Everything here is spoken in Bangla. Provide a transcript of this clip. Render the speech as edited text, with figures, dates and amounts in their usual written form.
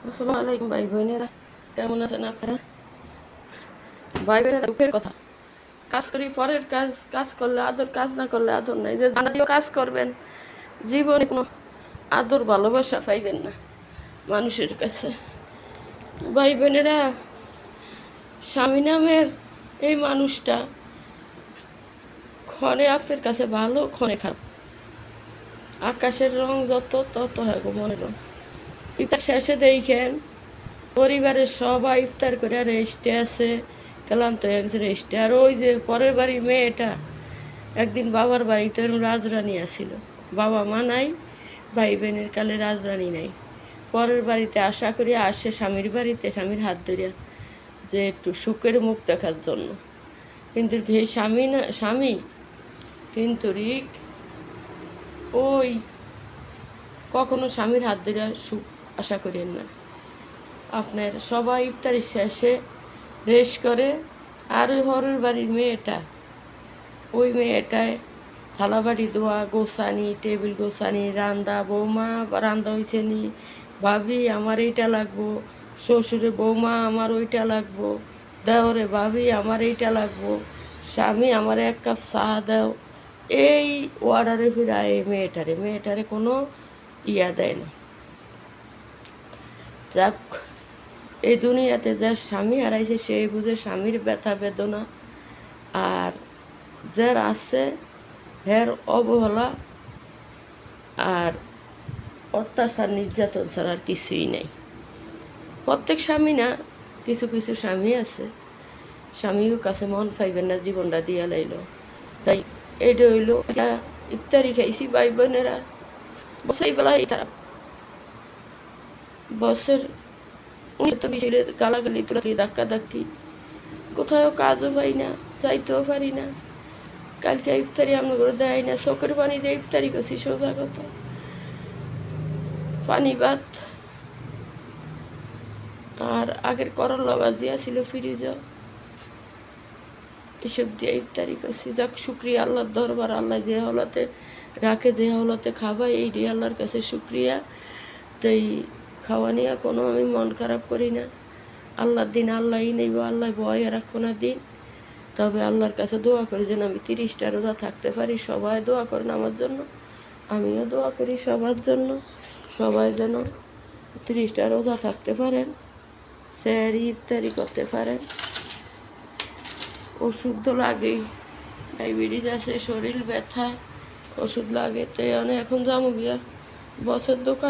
আসসালামু আলাইকুম ভাই বোনেরা, কেমন আছেন আপনারা? ভাই বোনেরা, দুঃখের কথা, কাজ করি পরের কাজ, কাজ করলে আদর, কাজ না করলে আদর নাই। যে জানা দিয়েও কাজ করবেন, জীবনে কোনো আদর ভালোবাসা পাইবেন না মানুষের কাছে। ভাই বোনেরা, স্বামী নামের এই মানুষটা ক্ষণে আপনার কাছে ভালো, ক্ষণে খারাপ। আকাশের রং যত তত হয় গো মনের রং। ইফতার শেষে দেখেন পরিবারের সবাই ইফতার করে রেস্টে আছে, ক্লান্ত হয়ে গেছে রেস্টে। আর ওই যে পরের বাড়ি মেয়েটা একদিন বাবার বাড়িতে রাজরানী আসিল, বাবা মা নাই, ভাই বোনের কালে রাজরানী নাই। পরের বাড়িতে আশা করি আসে স্বামীর বাড়িতে, স্বামীর হাত ধরিয়া যে একটু সুখের মুখ দেখার জন্য। কিন্তু সেই স্বামী কিন্তু রিক ওই কখনো স্বামীর হাত ধরিয়া সুখ আশা করেন না। আপনার সবাই ইফতারের শেষে রেস্ট করে। আর ওই হরের বাড়ির মেয়েটা, ওই মেয়েটায় থালাবাড়ি ধোয়া, গোছানি, টেবিল গোছানি, রান্দা, বৌমা রান্দা হয়েছে নি, ভাবি আমার এইটা লাগবো, শ্বশুরে বৌমা আমার ওইটা লাগবো, দেওরে ভাবি আমার এইটা লাগবো, স্বামী আমার এক কাপ চা দাও। এই অর্ডারে ফিরায় এই মেয়েটারে কোনো ইয়া দেয় না। যাক, এই দুনিয়াতে যার স্বামী হারাইছে সেই বুঝে স্বামীর ব্যথা বেদনা। আর যার আছে হের অবহেলা আর অত্যাচার নির্যাতন ছাড়া আর কিছুই নেই। প্রত্যেক স্বামী না, কিছু কিছু স্বামী আছে স্বামীও কাছে মন পাইবেন না, জীবনটা দিয়া লাইল। তাই এইটা হইল ইফতারি খাইছি ভাই বোনেরা, বসাই বেলা এটা বসের তো বেশি গালাগালি তোলাগালি ধাক্কা ধাক্কি, কোথাও কাজও পাই না, যাইতেও পারি না। কালকে ইফতারি আমরা করে দেয় না, চোখের পানি দিয়ে ইফতারি করছি, সোজা কথা। পানি ভাত আর আগের করলা ভাজিয়া ছিল ফ্রিজ, এসব দিয়ে ইফতারি করছি। যাক, শুক্রিয়া আল্লাহর দরবার, আল্লাহ যে হাওলাতে রাখে, যে হাওলাতে খাওয়াই, এই দিয়ে আল্লাহর কাছে শুক্রিয়া। তাই খাওয়া নিয়ে কোনো আমি মন খারাপ করি না। আল্লাহর দিন আল্লাহই নেব, আল্লাহ ভয় রাখবো না দিন। তবে আল্লাহর কাছে দোয়া করি যেন আমি 30টা রোজা থাকতে পারি। সবাই দোয়া করেন আমার জন্য, আমিও দোয়া করি সবার জন্য। সবাই যেন 30টা রোজা থাকতে পারেন, সেহরি ইফতারি করতে পারেন। ওষুধ তো লাগেই, ডায়াবেটিস আছে, শরীর ব্যথা, ওষুধ লাগে। তাই আমি এখন যাবো গিয়া বসের দোকান।